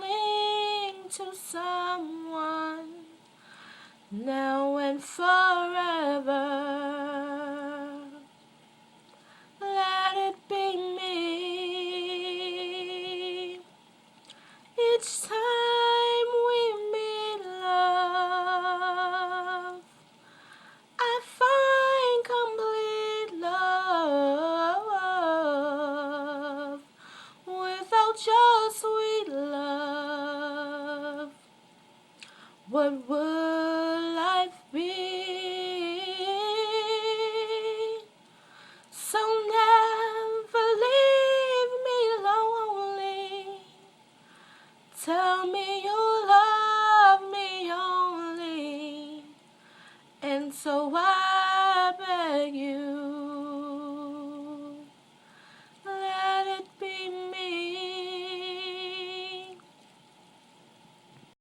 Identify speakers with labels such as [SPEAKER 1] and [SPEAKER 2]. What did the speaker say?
[SPEAKER 1] cling to someone now and forever. Let it be me. Each time we meet, love, I find complete love. Without your sweet love, what would life be? So never leave me lonely. Tell me you love me only, and so I beg you,